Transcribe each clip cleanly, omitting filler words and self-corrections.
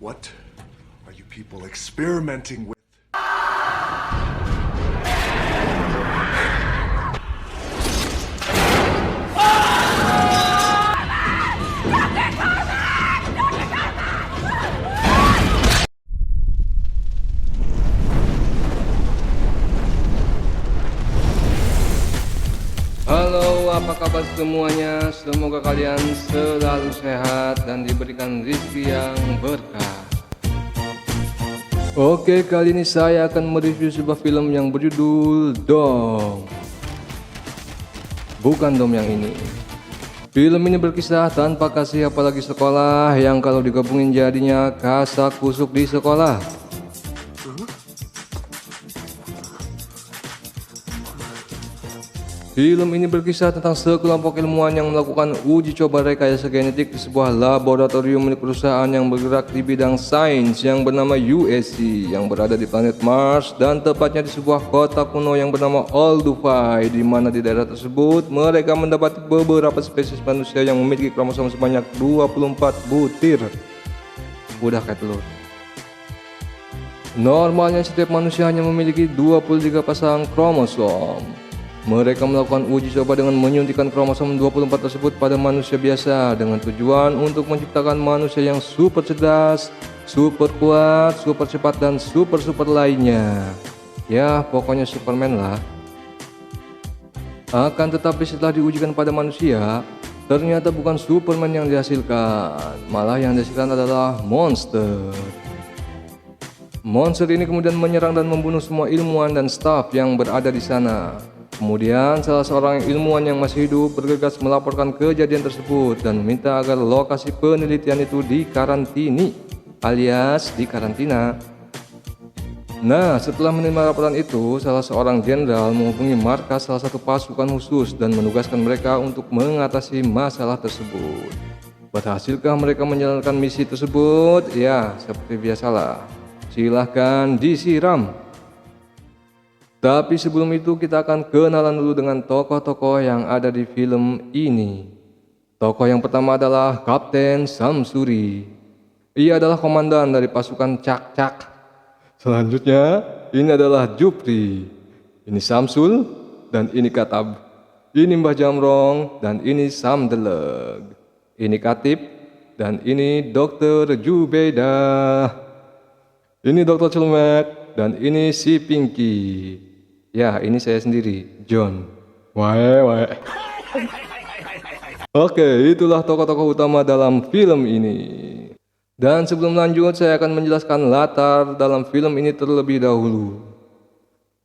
What are you people experimenting with? Halo, apa kabar semuanya? Semoga kalian selalu sehat dan diberikan rezeki yang berkah. Oke, kali ini saya akan mereview sebuah film yang berjudul Dom. Bukan Dom yang ini. Film ini berkisah tanpa kasih apalagi sekolah yang kalau digabungin jadinya kasak kusuk di sekolah. Film ini berkisah tentang sekelompok ilmuwan yang melakukan uji coba rekayasa genetik di sebuah laboratorium milik perusahaan yang bergerak di bidang sains yang bernama USC yang berada di planet Mars dan tepatnya di sebuah kota kuno yang bernama Olduvai, di mana di daerah tersebut mereka mendapati beberapa spesies manusia yang memiliki kromosom sebanyak 24 butir. Udah kayak telur. Normalnya setiap manusia hanya memiliki 23 pasang kromosom. Mereka melakukan uji coba dengan menyuntikkan kromosom 24 tersebut pada manusia biasa dengan tujuan untuk menciptakan manusia yang super cerdas, super kuat, super cepat, dan super lainnya. Ya, pokoknya Superman lah. Akan tetapi setelah diujikan pada manusia, ternyata bukan Superman yang dihasilkan, malah yang dihasilkan adalah monster. Monster ini kemudian menyerang dan membunuh semua ilmuwan dan staf yang berada di sana. Kemudian salah seorang ilmuwan yang masih hidup bergegas melaporkan kejadian tersebut dan meminta agar lokasi penelitian itu dikarantini alias dikarantina. Nah, setelah menerima laporan itu, salah seorang jenderal menghubungi markas salah satu pasukan khusus dan menugaskan mereka untuk mengatasi masalah tersebut. Berhasilkah mereka menjalankan misi tersebut? Ya, seperti biasalah. Silahkan disiram. Tapi sebelum itu kita akan kenalan dulu dengan tokoh-tokoh yang ada di film ini. Tokoh yang pertama adalah Kapten Samsuri. Ia adalah komandan dari pasukan Cak-Cak. Selanjutnya, ini adalah Jupri. Ini Samsul dan ini Katab. Ini Mbah Jamrong dan ini Samdeleg. Ini Katib dan ini Dokter Jubeda. Ini Dokter Celemek dan ini si Pinky. Ya, ini saya sendiri, John. Wae. Oke, itulah tokoh-tokoh utama dalam film ini. Dan sebelum lanjut, saya akan menjelaskan latar dalam film ini terlebih dahulu.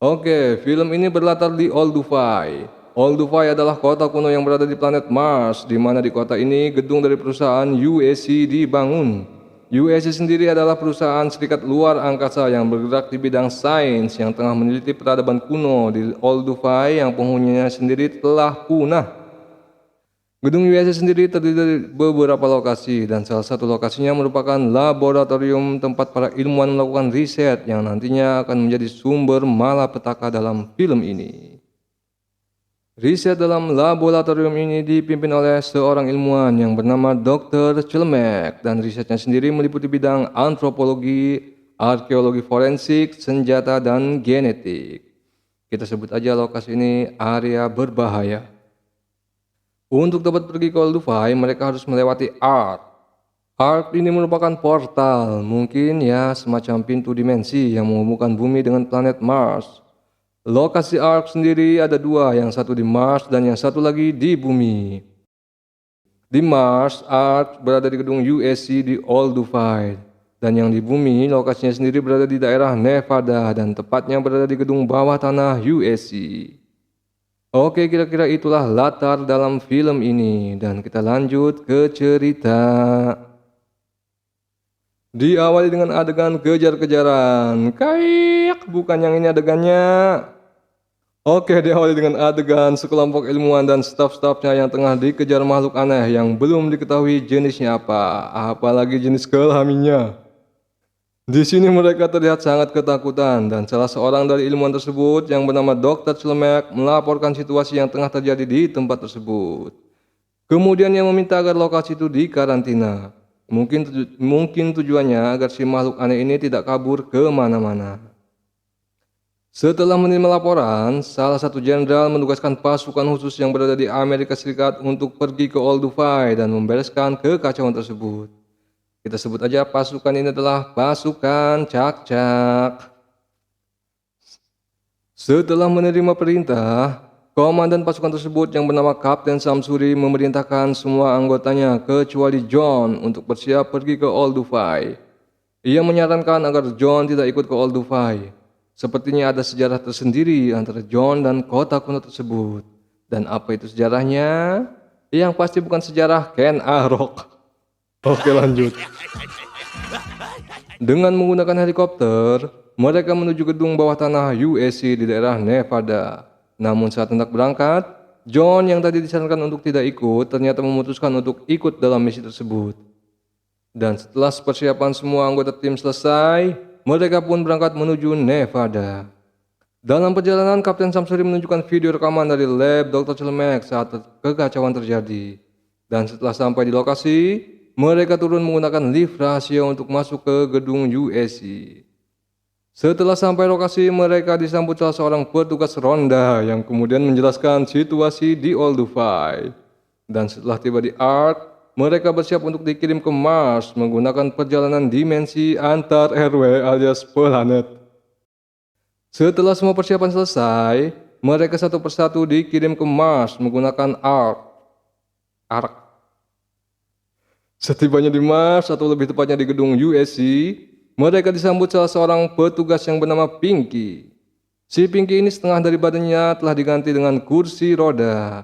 Oke, film ini berlatar di Olduvai. Olduvai adalah kota kuno yang berada di planet Mars, di mana di kota ini gedung dari perusahaan USC dibangun. USC sendiri adalah perusahaan serikat luar angkasa yang bergerak di bidang sains yang tengah meneliti peradaban kuno di Olduvai yang penghuninya sendiri telah punah. Gedung USC sendiri terdiri dari beberapa lokasi dan salah satu lokasinya merupakan laboratorium tempat para ilmuwan melakukan riset yang nantinya akan menjadi sumber malapetaka dalam film ini. Riset dalam laboratorium ini dipimpin oleh seorang ilmuwan yang bernama Dr. Celemek dan risetnya sendiri meliputi bidang antropologi, arkeologi forensik, senjata, dan genetik. Kita sebut aja lokasi ini area berbahaya. Untuk dapat pergi ke Olduvai, mereka harus melewati Ark. Ark ini merupakan portal, mungkin ya semacam pintu dimensi yang menghubungkan bumi dengan planet Mars. Lokasi Ark sendiri ada dua, yang satu di Mars dan yang satu lagi di bumi. Di Mars, Ark berada di gedung USC di Olduvai, dan yang di bumi lokasinya sendiri berada di daerah Nevada dan tepatnya berada di gedung bawah tanah USC. Oke, kira-kira itulah latar dalam film ini dan kita lanjut ke cerita. Diawali dengan adegan kejar-kejaran. Kayak, bukan yang ini adegannya. Oke, diawali dengan adegan sekelompok ilmuwan dan staf-stafnya yang tengah dikejar makhluk aneh yang belum diketahui jenisnya apa, apalagi jenis kelaminnya. Di sini mereka terlihat sangat ketakutan dan salah seorang dari ilmuwan tersebut yang bernama Dr. Celemek melaporkan situasi yang tengah terjadi di tempat tersebut. Kemudian ia meminta agar lokasi itu dikarantina. Mungkin tujuannya agar si makhluk aneh ini tidak kabur kemana-mana. Setelah menerima laporan, salah satu jenderal menugaskan pasukan khusus yang berada di Amerika Serikat untuk pergi ke Olduvai dan membereskan kekacauan tersebut. Kita sebut aja pasukan ini adalah pasukan Cak-Cak. Setelah menerima perintah, komandan pasukan tersebut yang bernama Kapten Samsuri memerintahkan semua anggotanya kecuali John untuk bersiap pergi ke Olduvai. Ia menyarankan agar John tidak ikut ke Olduvai. Sepertinya ada sejarah tersendiri antara John dan kota kuno tersebut. Dan apa itu sejarahnya? Yang pasti bukan sejarah Ken Arok. Oke, lanjut. Dengan menggunakan helikopter, mereka menuju gedung bawah tanah USC di daerah Nevada. Namun saat hendak berangkat, John yang tadi disarankan untuk tidak ikut ternyata memutuskan untuk ikut dalam misi tersebut. Dan setelah persiapan semua anggota tim selesai, mereka pun berangkat menuju Nevada. Dalam perjalanan, Kapten Samsuri menunjukkan video rekaman dari lab Dr. Celemek saat kekacauan terjadi. Dan setelah sampai di lokasi, mereka turun menggunakan lift rahasia untuk masuk ke gedung USC. Setelah sampai lokasi, mereka disambut salah seorang petugas ronda yang kemudian menjelaskan situasi di Olduvai. Dan setelah tiba di Ark, mereka bersiap untuk dikirim ke Mars menggunakan perjalanan dimensi antar RW alias planet. Setelah semua persiapan selesai, mereka satu persatu dikirim ke Mars menggunakan Ark. Setibanya di Mars, atau lebih tepatnya di gedung USC, mereka disambut salah seorang petugas yang bernama Pinky. Si Pinky ini setengah dari badannya telah diganti dengan kursi roda.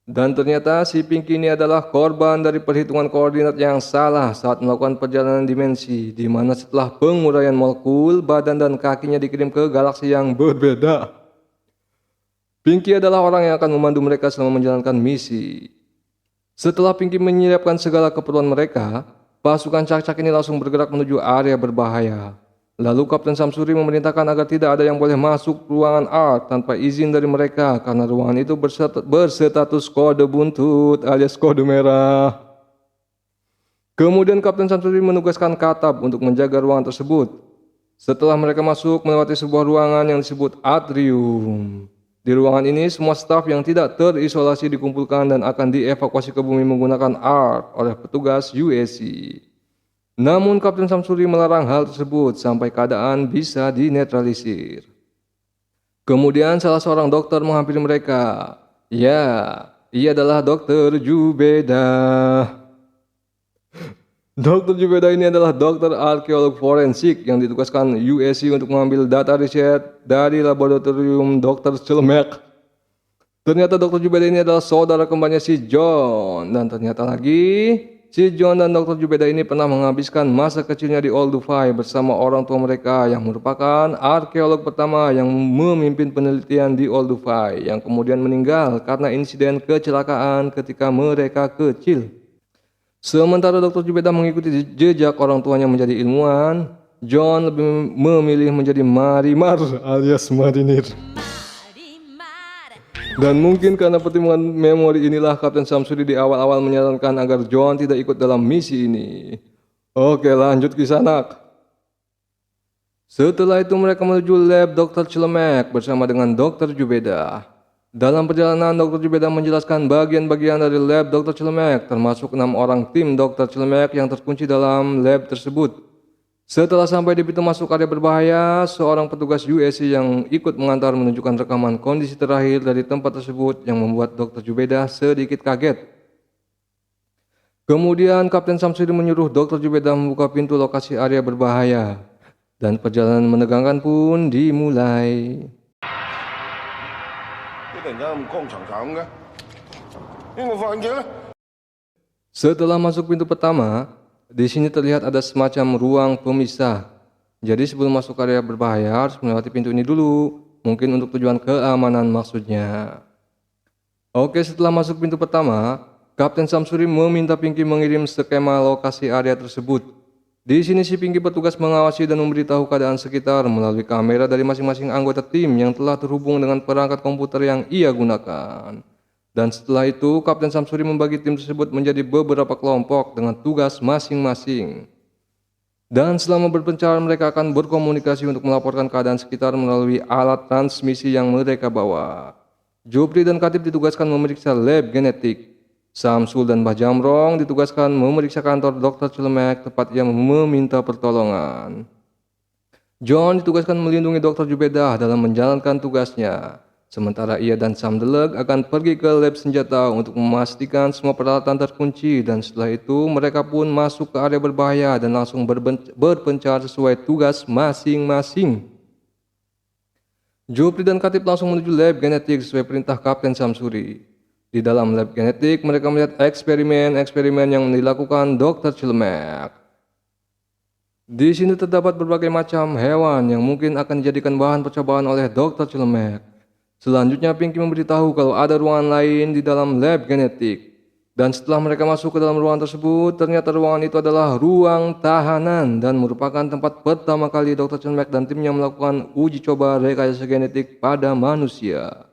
Dan ternyata si Pinky ini adalah korban dari perhitungan koordinat yang salah saat melakukan perjalanan dimensi, di mana setelah penguraian molekul, badan dan kakinya dikirim ke galaksi yang berbeda. Pinky adalah orang yang akan memandu mereka selama menjalankan misi. Setelah Pinky menyiapkan segala keperluan mereka, pasukan Cak-Cak ini langsung bergerak menuju area berbahaya. Lalu Kapten Samsuri memerintahkan agar tidak ada yang boleh masuk ruangan Ark tanpa izin dari mereka karena ruangan itu berstatus kode buntut alias kode merah. Kemudian Kapten Samsuri menugaskan Katab untuk menjaga ruangan tersebut. Setelah mereka masuk melewati sebuah ruangan yang disebut atrium. Di ruangan ini semua staf yang tidak terisolasi dikumpulkan dan akan dievakuasi ke bumi menggunakan Ark oleh petugas USC. Namun Kapten Samsuri melarang hal tersebut sampai keadaan bisa dinetralisir. Kemudian salah seorang dokter menghampiri mereka. Ya, ia adalah Dr. Jubeda. Dr. Jubeda ini adalah dokter arkeolog forensik yang ditugaskan USC untuk mengambil data riset dari laboratorium Dr. Celemek. Ternyata Dr. Jubeda ini adalah saudara kembarnya si John. Dan ternyata lagi, si John dan Dr. Jubeda ini pernah menghabiskan masa kecilnya di Olduvai bersama orang tua mereka yang merupakan arkeolog pertama yang memimpin penelitian di Olduvai yang kemudian meninggal karena insiden kecelakaan ketika mereka kecil. Sementara Dr. Jubeda mengikuti jejak orang tuanya menjadi ilmuwan, John lebih memilih menjadi marimar alias marinir. Dan mungkin karena pertimbangan memori inilah Kapten Samsuri di awal-awal menyarankan agar John tidak ikut dalam misi ini. Oke, lanjut kisah anak. Setelah itu mereka menuju lab Dr. Celemek bersama dengan Dr. Jubeda. Dalam perjalanan, Dr. Jubeda menjelaskan bagian-bagian dari lab Dr. Celemek, termasuk 6 orang tim Dr. Celemek yang terkunci dalam lab tersebut. Setelah sampai di pintu masuk area berbahaya, seorang petugas USC yang ikut mengantar menunjukkan rekaman kondisi terakhir dari tempat tersebut yang membuat Dr. Jubeda sedikit kaget. Kemudian Kapten Samsuri menyuruh Dr. Jubeda membuka pintu lokasi area berbahaya. Dan perjalanan menegangkan pun dimulai. Setelah masuk pintu pertama, di sini terlihat ada semacam ruang pemisah. Jadi sebelum masuk area berbahaya harus melewati pintu ini dulu, mungkin untuk tujuan keamanan maksudnya. Oke, setelah masuk pintu pertama, Kapten Samsuri meminta Pinky mengirim skema lokasi area tersebut. Di sini si Pinky petugas mengawasi dan memberitahu keadaan sekitar melalui kamera dari masing-masing anggota tim yang telah terhubung dengan perangkat komputer yang ia gunakan. Dan setelah itu, Kapten Samsuri membagi tim tersebut menjadi beberapa kelompok dengan tugas masing-masing. Dan selama berpencar, mereka akan berkomunikasi untuk melaporkan keadaan sekitar melalui alat transmisi yang mereka bawa. Jupri dan Katib ditugaskan memeriksa lab genetik. Samsul dan Mbah Jamrong ditugaskan memeriksa kantor Dr. Celemek tempat ia meminta pertolongan. John ditugaskan melindungi Dr. Jubedah dalam menjalankan tugasnya. Sementara ia dan Samdeleg akan pergi ke lab senjata untuk memastikan semua peralatan terkunci, dan setelah itu mereka pun masuk ke area berbahaya dan langsung berpencar sesuai tugas masing-masing. Jupri dan Katib langsung menuju lab genetik sesuai perintah Kapten Samsuri. Di dalam lab genetik mereka melihat eksperimen-eksperimen yang dilakukan Dr. Celemek. Di sini terdapat berbagai macam hewan yang mungkin akan dijadikan bahan percobaan oleh Dr. Celemek. Selanjutnya Pinky memberitahu kalau ada ruangan lain di dalam lab genetik. Dan setelah mereka masuk ke dalam ruangan tersebut, ternyata ruangan itu adalah ruang tahanan dan merupakan tempat pertama kali Dr. Celemek dan timnya melakukan uji coba rekayasa genetik pada manusia.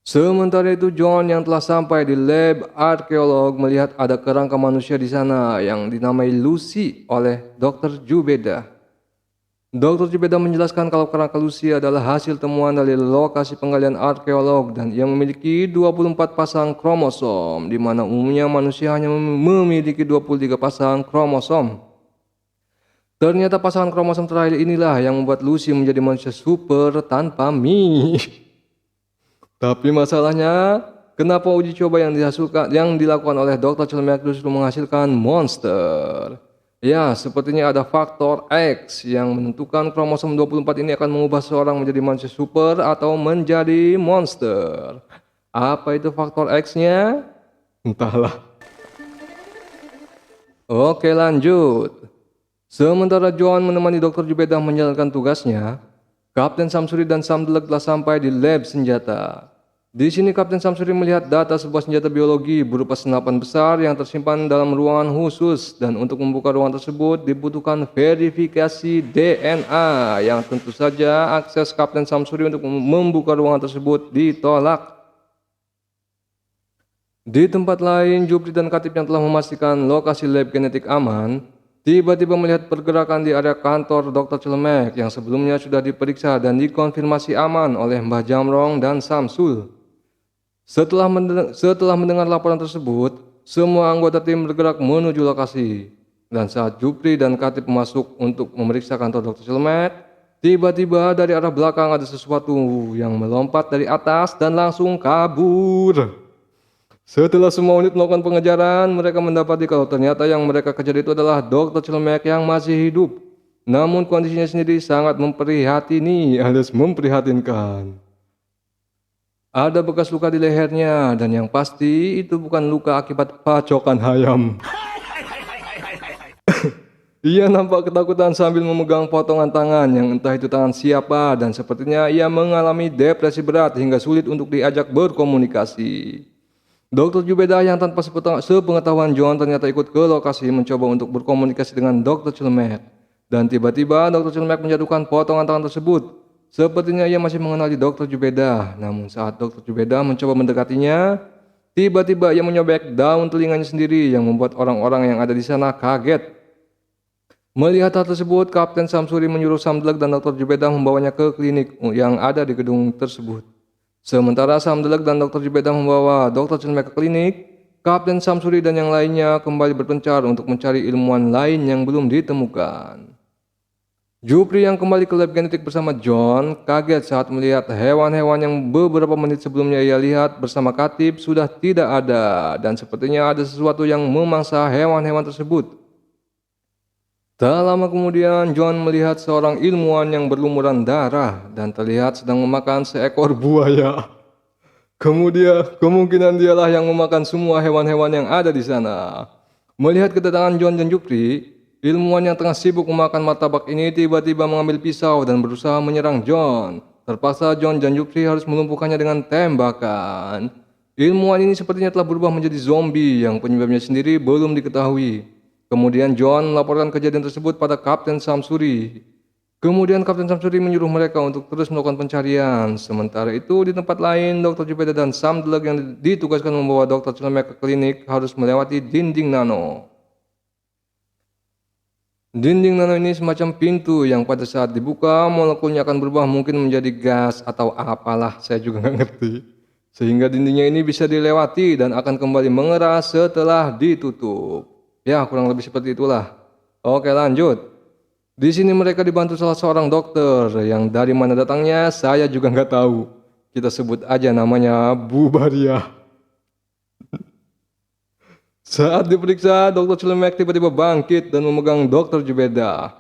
Sementara itu John yang telah sampai di lab arkeolog melihat ada kerangka manusia di sana yang dinamai Lucy oleh Dr. Jubedah. Dr. Jubedah menjelaskan kalau kerangka Lucy adalah hasil temuan dari lokasi penggalian arkeolog dan ia memiliki 24 pasang kromosom, di mana umumnya manusia hanya memiliki 23 pasang kromosom. Ternyata pasangan kromosom terakhir inilah yang membuat Lucy menjadi manusia super tanpa Mi. Tapi masalahnya, kenapa uji coba yang dilakukan oleh Dr. Celemek justru menghasilkan monster? Ya, sepertinya ada faktor X yang menentukan kromosom 24 ini akan mengubah seorang menjadi manusia super atau menjadi monster. Apa itu faktor X-nya? Entahlah. Oke, lanjut. Sementara John menemani Dr. Jubedah menjalankan tugasnya, Kapten Samsuri dan Samdeleg telah sampai di lab senjata. Di sini Kapten Samsuri melihat data sebuah senjata biologi berupa senapan besar yang tersimpan dalam ruangan khusus, dan untuk membuka ruangan tersebut dibutuhkan verifikasi DNA yang tentu saja akses Kapten Samsuri untuk membuka ruangan tersebut ditolak. Di tempat lain, Jupri dan Katib yang telah memastikan lokasi lab genetik aman, tiba-tiba melihat pergerakan di area kantor Dr. Celemek yang sebelumnya sudah diperiksa dan dikonfirmasi aman oleh Mbah Jamrong dan Samsul. Setelah mendengar laporan tersebut, semua anggota tim bergerak menuju lokasi. Dan saat Jupri dan Katib masuk untuk memeriksa kantor Dr. Celemek, tiba-tiba dari arah belakang ada sesuatu yang melompat dari atas dan langsung kabur. Setelah semua unit melakukan pengejaran, mereka mendapati kalau ternyata yang mereka kejar itu adalah Dr. Celemek yang masih hidup. Namun kondisinya sendiri sangat memprihatini alias memprihatinkan. Ada bekas luka di lehernya, dan yang pasti itu bukan luka akibat pacokan ayam. Ia nampak ketakutan sambil memegang potongan tangan yang entah itu tangan siapa, dan sepertinya ia mengalami depresi berat hingga sulit untuk diajak berkomunikasi. Dr. Jubedah yang tanpa sepengetahuan John ternyata ikut ke lokasi mencoba untuk berkomunikasi dengan Dr. Celemek. Dan tiba-tiba Dr. Celemek menjatuhkan potongan tangan tersebut. Sepertinya ia masih mengenali Dr. Jubedah, namun saat Dr. Jubedah mencoba mendekatinya, tiba-tiba ia menyobek daun telinganya sendiri yang membuat orang-orang yang ada di sana kaget. Melihat hal tersebut, Kapten Samsuri menyuruh Samdeleg dan Dr. Jubedah membawanya ke klinik yang ada di gedung tersebut. Sementara Samdeleg dan Dr. Jubedah membawa Dr. Celemek ke klinik, Kapten Samsuri dan yang lainnya kembali berpencar untuk mencari ilmuwan lain yang belum ditemukan. Jupri yang kembali ke lab genetik bersama John kaget saat melihat hewan-hewan yang beberapa menit sebelumnya ia lihat bersama Katib sudah tidak ada, dan sepertinya ada sesuatu yang memangsa hewan-hewan tersebut. Tak lama kemudian John melihat seorang ilmuwan yang berlumuran darah dan terlihat sedang memakan seekor buaya. Kemudian kemungkinan dialah yang memakan semua hewan-hewan yang ada di sana. Melihat kedatangan John dan Jupri, ilmuwan yang tengah sibuk memakan martabak ini tiba-tiba mengambil pisau dan berusaha menyerang John. Terpaksa John dan Jupri harus melumpuhkannya dengan tembakan. Ilmuwan ini sepertinya telah berubah menjadi zombie yang penyebabnya sendiri belum diketahui. Kemudian John melaporkan kejadian tersebut pada Kapten Samsuri. Kemudian Kapten Samsuri menyuruh mereka untuk terus melakukan pencarian. Sementara itu di tempat lain, Dr. Jubeda dan Samdelag yang ditugaskan membawa Dr. Celemek ke klinik harus melewati dinding nano. Dinding nano ini semacam pintu yang pada saat dibuka molekulnya akan berubah mungkin menjadi gas atau apalah, saya juga nggak ngerti. Sehingga dindingnya ini bisa dilewati dan akan kembali mengeras setelah ditutup. Ya, kurang lebih seperti itulah. Oke, lanjut. Di sini mereka dibantu salah seorang dokter yang dari mana datangnya saya juga nggak tahu. Kita sebut aja namanya Bu Bariah. Saat diperiksa, Dr. Celemek tiba-tiba bangkit dan memegang Dr. Jubeda.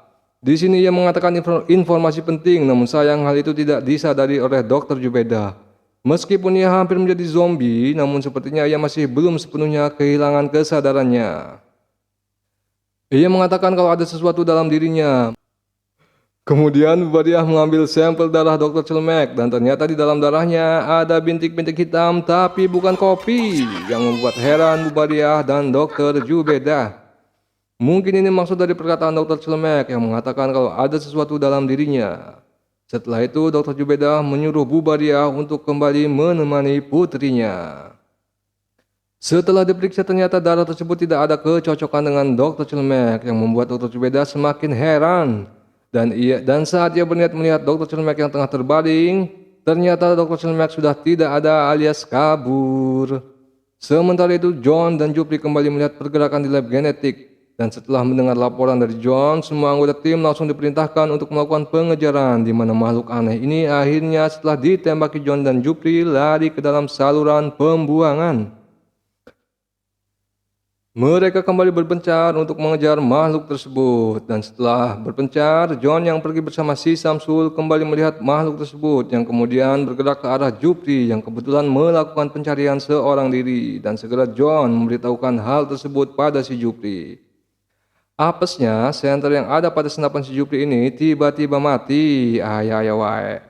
Di sini ia mengatakan informasi penting, namun sayang hal itu tidak disadari oleh Dr. Jubeda. Meskipun ia hampir menjadi zombie, namun sepertinya ia masih belum sepenuhnya kehilangan kesadarannya. Ia mengatakan kalau ada sesuatu dalam dirinya. Kemudian Bubariah mengambil sampel darah Dr. Celemek dan ternyata di dalam darahnya ada bintik-bintik hitam tapi bukan kopi yang membuat heran Bubariah dan Dr. Jubeda. Mungkin ini maksud dari perkataan Dr. Celemek yang mengatakan kalau ada sesuatu dalam dirinya. Setelah itu Dr. Jubeda menyuruh Bubariah untuk kembali menemani putrinya. Setelah diperiksa ternyata darah tersebut tidak ada kecocokan dengan Dr. Celemek yang membuat Dr. Jubeda semakin heran. Dan saat ia berniat melihat Dr. Celemek yang tengah terbaring, ternyata Dr. Celemek sudah tidak ada alias kabur. Sementara itu John dan Jupri kembali melihat pergerakan di lab genetik. Dan setelah mendengar laporan dari John, semua anggota tim langsung diperintahkan untuk melakukan pengejaran di mana makhluk aneh ini akhirnya setelah ditembaki John dan Jupri lari ke dalam saluran pembuangan. Mereka kembali berpencar untuk mengejar makhluk tersebut dan setelah berpencar, John yang pergi bersama si Samsul kembali melihat makhluk tersebut yang kemudian bergerak ke arah Jupri yang kebetulan melakukan pencarian seorang diri dan segera John memberitahukan hal tersebut pada si Jupri. Apesnya, senter yang ada pada senapan si Jupri ini tiba-tiba mati. Ayah wae.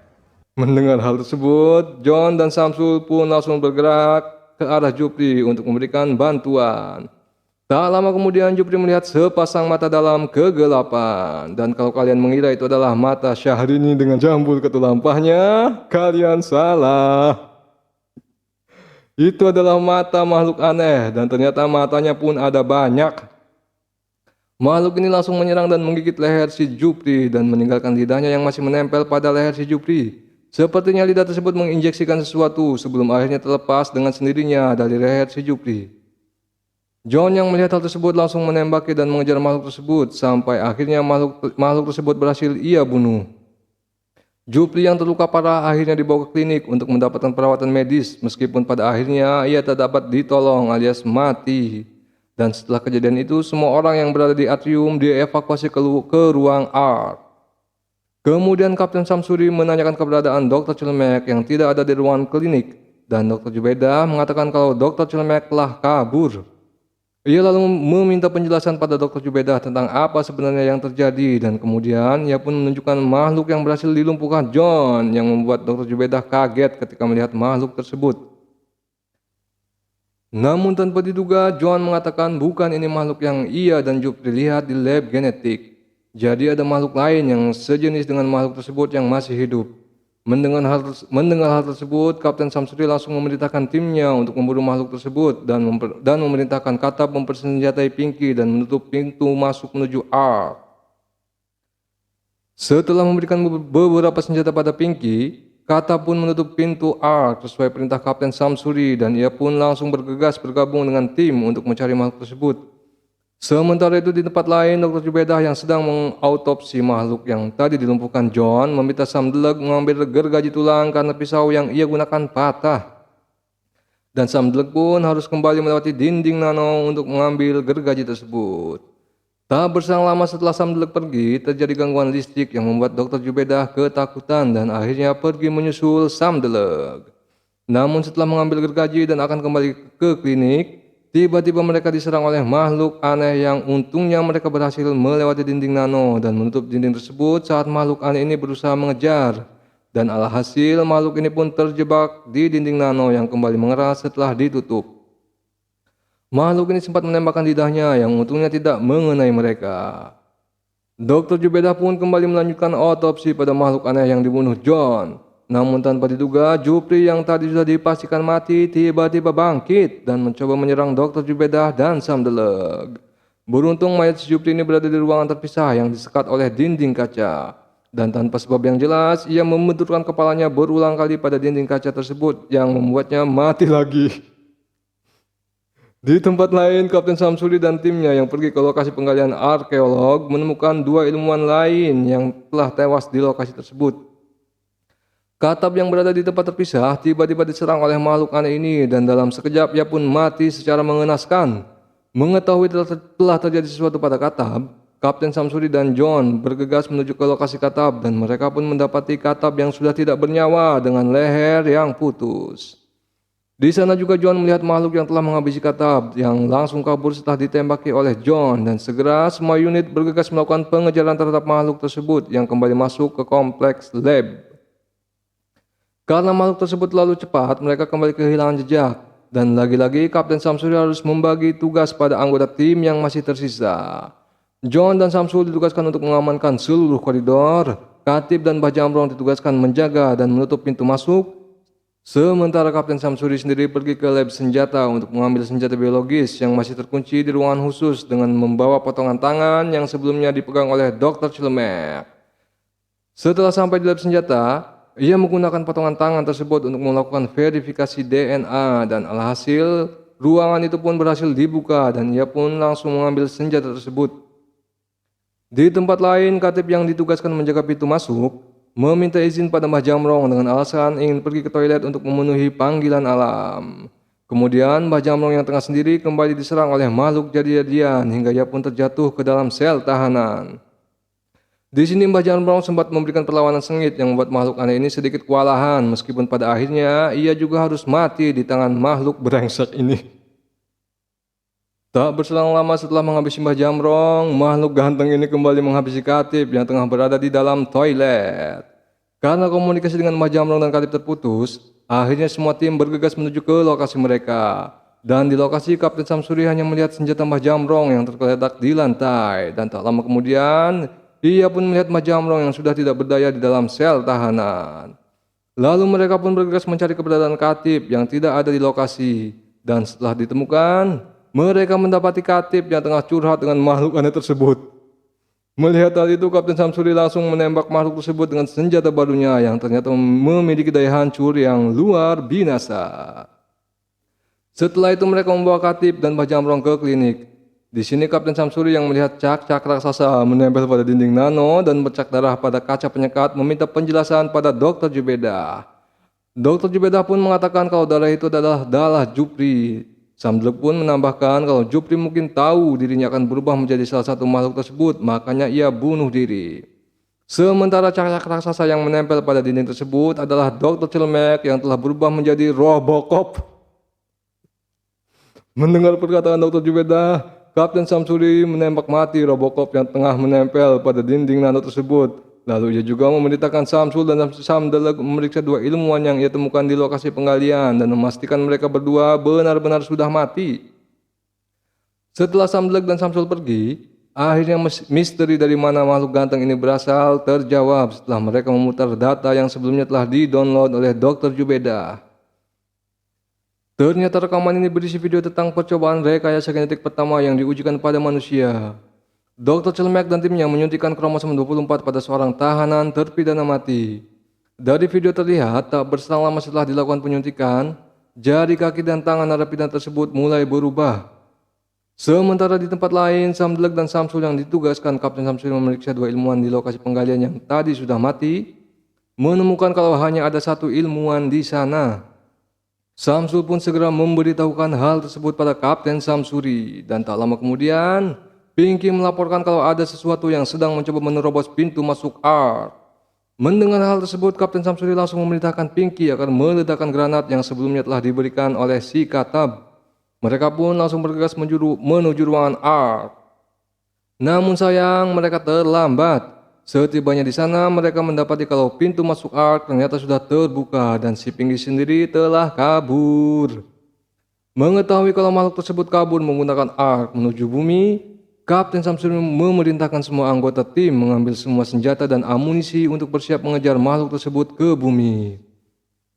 Mendengar hal tersebut, John dan Samsul pun langsung bergerak ke arah Jupri untuk memberikan bantuan. Tak lama kemudian Jupri melihat sepasang mata dalam kegelapan. Dan kalau kalian mengira itu adalah mata Syahrini dengan jambul ketulampahnya, kalian salah. Itu adalah mata makhluk aneh dan ternyata matanya pun ada banyak. Makhluk ini langsung menyerang dan menggigit leher si Jupri dan meninggalkan lidahnya yang masih menempel pada leher si Jupri. Sepertinya lidah tersebut menginjeksikan sesuatu sebelum akhirnya terlepas dengan sendirinya dari leher si Jupri. John yang melihat hal tersebut langsung menembaki dan mengejar makhluk tersebut sampai akhirnya makhluk tersebut berhasil ia bunuh. Jupri yang terluka parah akhirnya dibawa ke klinik untuk mendapatkan perawatan medis meskipun pada akhirnya ia tak dapat ditolong alias mati. Dan setelah kejadian itu semua orang yang berada di atrium dievakuasi ke ruang art. Kemudian Kapten Samsuri menanyakan keberadaan Dr. Celemek yang tidak ada di ruang klinik dan Dr. Jubeda mengatakan kalau Dr. Celemek telah kabur. Ia lalu meminta penjelasan pada Dr. Jubeda tentang apa sebenarnya yang terjadi dan kemudian ia pun menunjukkan makhluk yang berhasil dilumpuhkan John yang membuat Dr. Jubeda kaget ketika melihat makhluk tersebut. Namun tanpa diduga John mengatakan bukan ini makhluk yang ia dan Jupri lihat di lab genetik. Jadi ada makhluk lain yang sejenis dengan makhluk tersebut yang masih hidup. Mendengar hal tersebut, Kapten Samsuri langsung memerintahkan timnya untuk memburu makhluk tersebut dan memerintahkan Katab mempersenjatai Pinky dan menutup pintu masuk menuju Ark. Setelah memberikan beberapa senjata pada Pinky, Katab pun menutup pintu Ark sesuai perintah Kapten Samsuri dan ia pun langsung bergegas bergabung dengan tim untuk mencari makhluk tersebut. Sementara itu di tempat lain, Dr. Jubeda yang sedang mengautopsi makhluk yang tadi dilumpuhkan John meminta Samdelag mengambil gergaji tulang karena pisau yang ia gunakan patah. Dan Samdelag pun harus kembali melewati dinding nano untuk mengambil gergaji tersebut. Tak berselang lama setelah Samdelag pergi, terjadi gangguan listrik yang membuat Dr. Jubeda ketakutan dan akhirnya pergi menyusul Samdelag. Namun setelah mengambil gergaji dan akan kembali ke klinik, tiba-tiba mereka diserang oleh makhluk aneh yang untungnya mereka berhasil melewati dinding nano dan menutup dinding tersebut saat makhluk aneh ini berusaha mengejar. Dan alhasil makhluk ini pun terjebak di dinding nano yang kembali mengeras setelah ditutup. Makhluk ini sempat menembakkan lidahnya yang untungnya tidak mengenai mereka. Dr. Jubedah pun kembali melanjutkan otopsi pada makhluk aneh yang dibunuh John. Namun tanpa diduga, Jupri yang tadi sudah dipastikan mati tiba-tiba bangkit dan mencoba menyerang Dr. Jubedah dan Samdeleg. Beruntung mayat si Jupri ini berada di ruangan terpisah yang disekat oleh dinding kaca. Dan tanpa sebab yang jelas, ia membenturkan kepalanya berulang kali pada dinding kaca tersebut yang membuatnya mati lagi. Di tempat lain, Kapten Samsuri dan timnya yang pergi ke lokasi penggalian arkeolog menemukan dua ilmuwan lain yang telah tewas di lokasi tersebut. Katab yang berada di tempat terpisah tiba-tiba diserang oleh makhluk aneh ini dan dalam sekejap ia pun mati secara mengenaskan. Mengetahui telah terjadi sesuatu pada Katab, Kapten Samsuri dan John bergegas menuju ke lokasi Katab dan mereka pun mendapati Katab yang sudah tidak bernyawa dengan leher yang putus. Di sana juga John melihat makhluk yang telah menghabisi Katab yang langsung kabur setelah ditembaki oleh John dan segera semua unit bergegas melakukan pengejaran terhadap makhluk tersebut yang kembali masuk ke kompleks lab. Karena makhluk tersebut terlalu cepat, mereka kembali kehilangan jejak dan lagi-lagi Kapten Samsuri harus membagi tugas pada anggota tim yang masih tersisa. John dan Samsul ditugaskan untuk mengamankan seluruh koridor, Katib dan Mbah Jamrong ditugaskan menjaga dan menutup pintu masuk. Sementara Kapten Samsuri sendiri pergi ke lab senjata untuk mengambil senjata biologis yang masih terkunci di ruangan khusus dengan membawa potongan tangan yang sebelumnya dipegang oleh Dr. Celemek. Setelah sampai di lab senjata, ia menggunakan potongan tangan tersebut untuk melakukan verifikasi DNA dan alhasil ruangan itu pun berhasil dibuka dan ia pun langsung mengambil senjata tersebut. Di tempat lain, Katib yang ditugaskan menjaga pintu masuk meminta izin pada Mbah Jamrong dengan alasan ingin pergi ke toilet untuk memenuhi panggilan alam. Kemudian Mbah Jamrong yang tengah sendiri kembali diserang oleh makhluk jadi-jadian hingga ia pun terjatuh ke dalam sel tahanan. Di sini Mbah Jamrong sempat memberikan perlawanan sengit yang membuat makhluk aneh ini sedikit kewalahan meskipun pada akhirnya ia juga harus mati di tangan makhluk brengsek ini. Tak berselang lama setelah menghabisi Mbah Jamrong, makhluk ganteng ini kembali menghabisi Katib yang tengah berada di dalam toilet. Karena komunikasi dengan Mbah Jamrong dan Katib terputus, akhirnya semua tim bergegas menuju ke lokasi mereka. Dan di lokasi Kapten Samsuri hanya melihat senjata Mbah Jamrong yang tergeletak di lantai. Dan tak lama kemudian, ia pun melihat Mbah Jamrong yang sudah tidak berdaya di dalam sel tahanan. Lalu mereka pun bergegas mencari keberadaan Katib yang tidak ada di lokasi. Dan setelah ditemukan, mereka mendapati Katib yang tengah curhat dengan makhluk aneh tersebut. Melihat hal itu, Kapten Samsuri langsung menembak makhluk tersebut dengan senjata barunya yang ternyata memiliki daya hancur yang luar binasa. Setelah itu mereka membawa Katib dan Mbah Jamrong ke klinik. Di sini Kapten Samsuri yang melihat cak-cak raksasa menempel pada dinding nano dan bercak darah pada kaca penyekat meminta penjelasan pada Dr. Jubedah. Dr. Jubedah pun mengatakan kalau darah itu adalah darah Jupri. Samdeleg pun menambahkan kalau Jupri mungkin tahu dirinya akan berubah menjadi salah satu makhluk tersebut, makanya ia bunuh diri. Sementara cak-cak raksasa yang menempel pada dinding tersebut adalah Dr. Celemek yang telah berubah menjadi Robocop. Mendengar perkataan Dr. Jubedah, Kapten Samsuri menembak mati Robocop yang tengah menempel pada dinding nano tersebut. Lalu ia juga memerintahkan Samsul dan Samdeleg memeriksa dua ilmuwan yang ia temukan di lokasi penggalian dan memastikan mereka berdua benar-benar sudah mati. Setelah Samdeleg dan Samsul pergi, akhirnya misteri dari mana makhluk ganteng ini berasal terjawab setelah mereka memutar data yang sebelumnya telah di-download oleh Dr. Jubedah. Ternyata rekaman ini berisi video tentang percobaan rekayasa genetik pertama yang diujikan pada manusia. Dr. Celemek dan timnya menyuntikkan kromosom 24 pada seorang tahanan terpidana mati. Dari video terlihat, tak berselang lama setelah dilakukan penyuntikan, jari kaki dan tangan narapidana tersebut mulai berubah. Sementara di tempat lain, Samdeleg dan Samsul yang ditugaskan Kapten Samsul memeriksa dua ilmuwan di lokasi penggalian yang tadi sudah mati, menemukan kalau hanya ada satu ilmuwan di sana. Samsul pun segera memberitahukan hal tersebut pada Kapten Samsuri, dan tak lama kemudian, Pinky melaporkan kalau ada sesuatu yang sedang mencoba menerobos pintu masuk Ark. Mendengar hal tersebut, Kapten Samsuri langsung memerintahkan Pinky akan meledakkan granat yang sebelumnya telah diberikan oleh si Katab. Mereka pun langsung bergegas menuju ruangan Ark. Namun sayang, mereka terlambat. Setibanya di sana, mereka mendapati kalau pintu masuk Ark ternyata sudah terbuka dan si Pinky sendiri telah kabur. Mengetahui kalau makhluk tersebut kabur menggunakan Ark menuju bumi, Kapten Samsuri memerintahkan semua anggota tim mengambil semua senjata dan amunisi untuk bersiap mengejar makhluk tersebut ke bumi.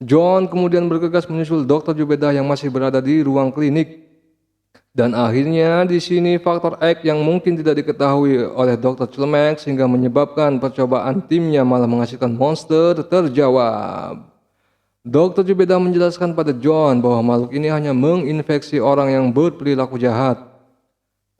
John kemudian bergegas menyusul Dr. Jubedah yang masih berada di ruang klinik. Dan akhirnya di sini faktor X yang mungkin tidak diketahui oleh Dr. Celemek sehingga menyebabkan percobaan timnya malah menghasilkan monster terjawab. Dr. Jubedah menjelaskan pada John bahwa makhluk ini hanya menginfeksi orang yang berperilaku jahat.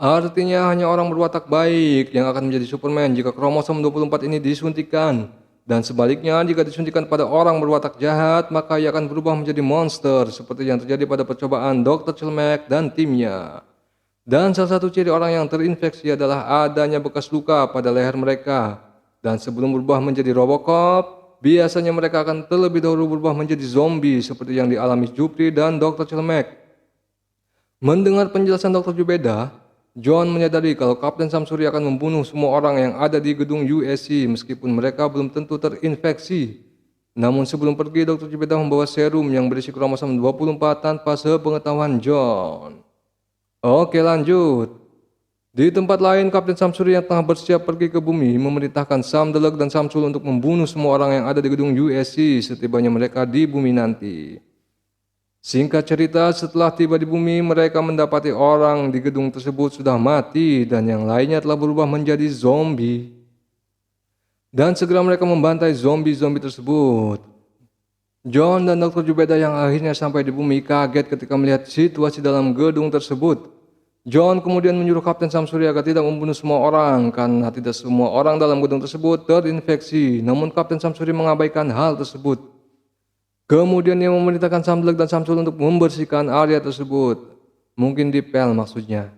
Artinya hanya orang berwatak baik yang akan menjadi Superman jika kromosom 24 ini disuntikan. Dan sebaliknya jika disuntikan pada orang berwatak jahat maka ia akan berubah menjadi monster seperti yang terjadi pada percobaan Dr. Celemek dan timnya. Dan salah satu ciri orang yang terinfeksi adalah adanya bekas luka pada leher mereka. Dan sebelum berubah menjadi Robocop, biasanya mereka akan terlebih dahulu berubah menjadi zombie seperti yang dialami Jupri dan Dr. Celemek. Mendengar penjelasan Dr. Jubedah, John menyadari kalau Kapten Samsuri akan membunuh semua orang yang ada di gedung USC meskipun mereka belum tentu terinfeksi. Namun sebelum pergi, Dr. Jubedah membawa serum yang berisi kromosom 24 tanpa sepengetahuan John. Oke, lanjut. Di tempat lain, Kapten Samsuri yang tengah bersiap pergi ke bumi memerintahkan Samdeleg dan Samsul untuk membunuh semua orang yang ada di gedung USC setibanya mereka di bumi nanti. Singkat cerita, setelah tiba di bumi, mereka mendapati orang di gedung tersebut sudah mati dan yang lainnya telah berubah menjadi zombie. Dan segera mereka membantai zombie-zombie tersebut. John dan Dr. Jubedah yang akhirnya sampai di bumi kaget ketika melihat situasi dalam gedung tersebut. John kemudian menyuruh Kapten Samsuri agar tidak membunuh semua orang karena tidak semua orang dalam gedung tersebut terinfeksi. Namun Kapten Samsuri mengabaikan hal tersebut. Kemudian ia memerintahkan Samdeleg dan Samsul untuk membersihkan area tersebut. Mungkin dipel maksudnya.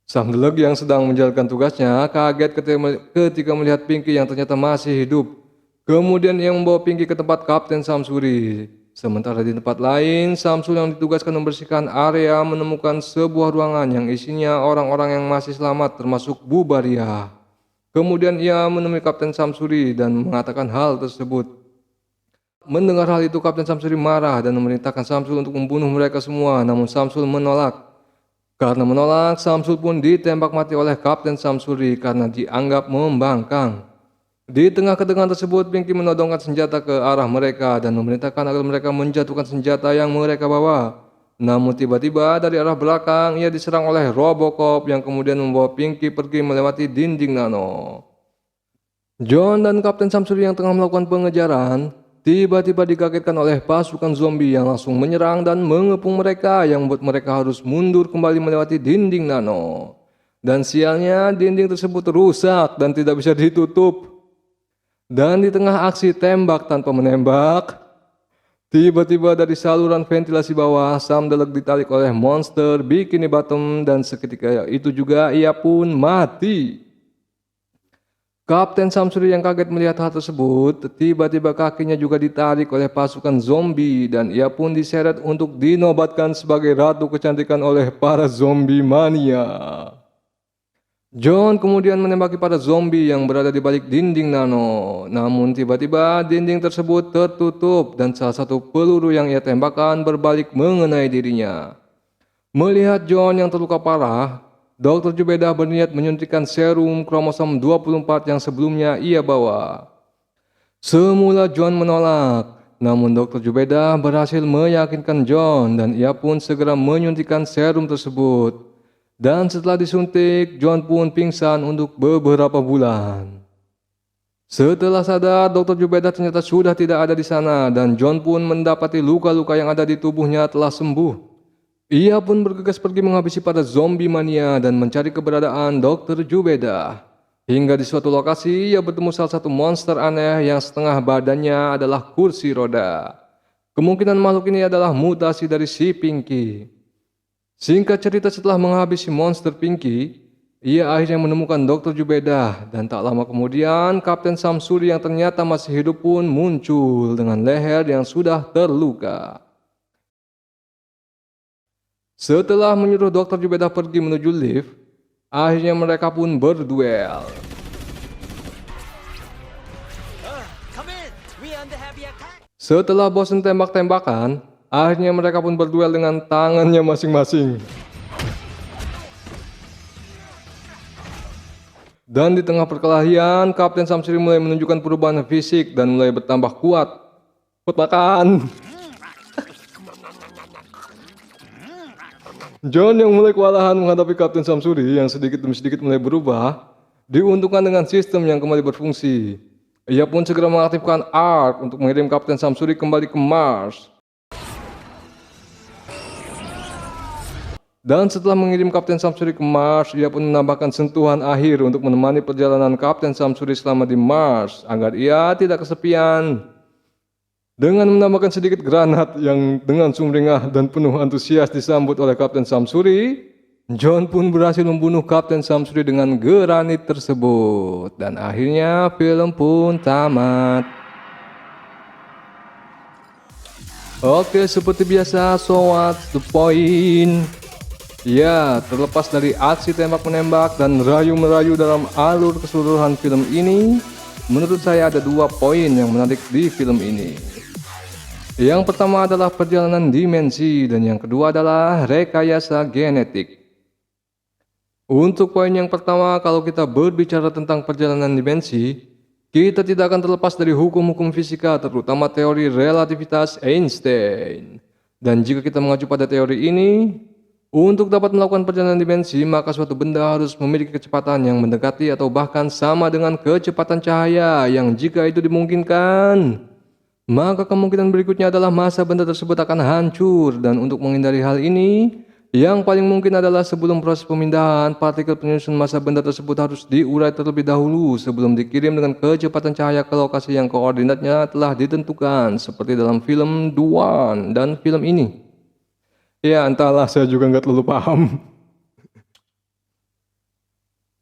Samdeleg yang sedang menjalankan tugasnya kaget ketika melihat Pinky yang ternyata masih hidup. Kemudian ia membawa Pinky ke tempat Kapten Samsuri. Sementara di tempat lain, Samsul yang ditugaskan membersihkan area menemukan sebuah ruangan yang isinya orang-orang yang masih selamat termasuk Bubaria. Kemudian ia menemui Kapten Samsuri dan mengatakan hal tersebut. Mendengar hal itu, Kapten Samsuri marah dan memerintahkan Samsul untuk membunuh mereka semua, namun Samsul menolak. Karena menolak, Samsul pun ditembak mati oleh Kapten Samsuri karena dianggap membangkang. Di tengah ketegangan tersebut, Pinky menodongkan senjata ke arah mereka dan memerintahkan agar mereka menjatuhkan senjata yang mereka bawa. Namun tiba-tiba dari arah belakang ia diserang oleh Robocop yang kemudian membawa Pinky pergi melewati dinding nano. John dan Kapten Samsuri yang tengah melakukan pengejaran tiba-tiba dikagetkan oleh pasukan zombie yang langsung menyerang dan mengepung mereka yang membuat mereka harus mundur kembali melewati dinding nano. Dan sialnya dinding tersebut rusak dan tidak bisa ditutup. Dan di tengah aksi tembak tanpa menembak, tiba-tiba dari saluran ventilasi bawah Samdeleg ditarik oleh monster Bikini Bottom dan seketika itu juga ia pun mati. Kapten Samsuri yang kaget melihat hal tersebut, tiba-tiba kakinya juga ditarik oleh pasukan zombie dan ia pun diseret untuk dinobatkan sebagai ratu kecantikan oleh para zombie mania. John kemudian menembaki para zombie yang berada di balik dinding nano. Namun tiba-tiba dinding tersebut tertutup dan salah satu peluru yang ia tembakkan berbalik mengenai dirinya. Melihat John yang terluka parah, Dr. Jubedah berniat menyuntikkan serum kromosom 24 yang sebelumnya ia bawa. Semula John menolak, namun Dr. Jubedah berhasil meyakinkan John dan ia pun segera menyuntikkan serum tersebut. Dan setelah disuntik, John pun pingsan untuk beberapa bulan. Setelah sadar, Dr. Jubedah ternyata sudah tidak ada di sana dan John pun mendapati luka-luka yang ada di tubuhnya telah sembuh. Ia pun bergegas pergi menghabisi para zombie mania dan mencari keberadaan Dr. Jubedah. Hingga di suatu lokasi ia bertemu salah satu monster aneh yang setengah badannya adalah kursi roda. Kemungkinan makhluk ini adalah mutasi dari si Pinky. Singkat cerita, setelah menghabisi monster Pinky, ia akhirnya menemukan Dr. Jubedah dan tak lama kemudian Kapten Samsuri yang ternyata masih hidup pun muncul dengan leher yang sudah terluka. Setelah menyuruh Dr. Jubedah pergi menuju lift, akhirnya mereka pun berduel. Setelah bosan tembak-tembakan, akhirnya mereka pun berduel dengan tangannya masing-masing. Dan di tengah perkelahian, Kapten Samsuri mulai menunjukkan perubahan fisik dan mulai bertambah kuat. Kuat makan. John yang mulai kewalahan menghadapi Kapten Samsuri yang sedikit demi sedikit mulai berubah, diuntungkan dengan sistem yang kembali berfungsi. Ia pun segera mengaktifkan ARK untuk mengirim Kapten Samsuri kembali ke Mars. Dan setelah mengirim Kapten Samsuri ke Mars, ia pun menambahkan sentuhan akhir untuk menemani perjalanan Kapten Samsuri selama di Mars, agar ia tidak kesepian. Dengan menambahkan sedikit granat yang dengan sumringah dan penuh antusias disambut oleh Kapten Samsuri, John pun berhasil membunuh Kapten Samsuri dengan granit tersebut. Dan akhirnya film pun tamat. Oke, seperti biasa, so what's the point? Ya, terlepas dari aksi tembak-menembak dan rayu-merayu dalam alur keseluruhan film ini, menurut saya ada 2 poin yang menarik di film ini. Yang pertama adalah perjalanan dimensi dan yang kedua adalah rekayasa genetik. Untuk poin yang pertama, kalau kita berbicara tentang perjalanan dimensi, kita tidak akan terlepas dari hukum-hukum fisika, terutama teori relativitas Einstein. Dan jika kita mengacu pada teori ini, untuk dapat melakukan perjalanan dimensi, maka suatu benda harus memiliki kecepatan yang mendekati atau bahkan sama dengan kecepatan cahaya, yang jika itu dimungkinkan, maka kemungkinan berikutnya adalah massa benda tersebut akan hancur. Dan untuk menghindari hal ini, yang paling mungkin adalah sebelum proses pemindahan, partikel penyusun massa benda tersebut harus diurai terlebih dahulu sebelum dikirim dengan kecepatan cahaya ke lokasi yang koordinatnya telah ditentukan, seperti dalam film Duan dan film ini. Ya, entahlah, saya juga nggak terlalu paham.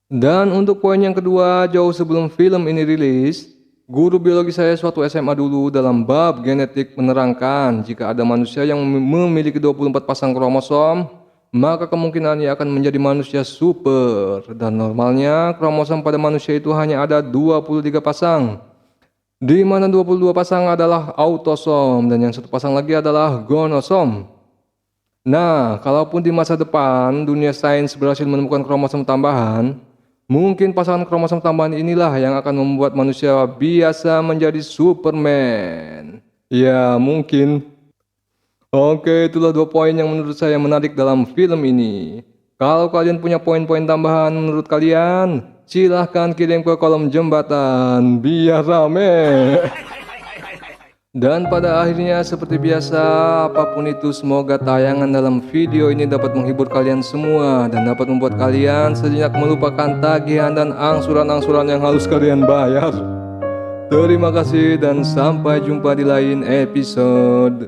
Dan untuk poin yang kedua, jauh sebelum film ini rilis, guru biologi saya suatu SMA dulu dalam bab genetik menerangkan jika ada manusia yang memiliki 24 pasang kromosom, maka kemungkinannya akan menjadi manusia super. Dan normalnya kromosom pada manusia itu hanya ada 23 pasang, di mana 22 pasang adalah autosom dan yang 1 pasang lagi adalah gonosom. Nah, kalaupun di masa depan dunia sains berhasil menemukan kromosom tambahan, mungkin pasangan kromosom tambahan inilah yang akan membuat manusia biasa menjadi Superman. Ya, mungkin. Oke, itulah 2 poin yang menurut saya menarik dalam film ini. Kalau kalian punya poin-poin tambahan menurut kalian, silahkan kirim ke kolom jembatan biar rame. Dan pada akhirnya seperti biasa, apapun itu, semoga tayangan dalam video ini dapat menghibur kalian semua dan dapat membuat kalian sejenak melupakan tagihan dan angsuran-angsuran yang harus kalian bayar. Terima kasih dan sampai jumpa di lain episode.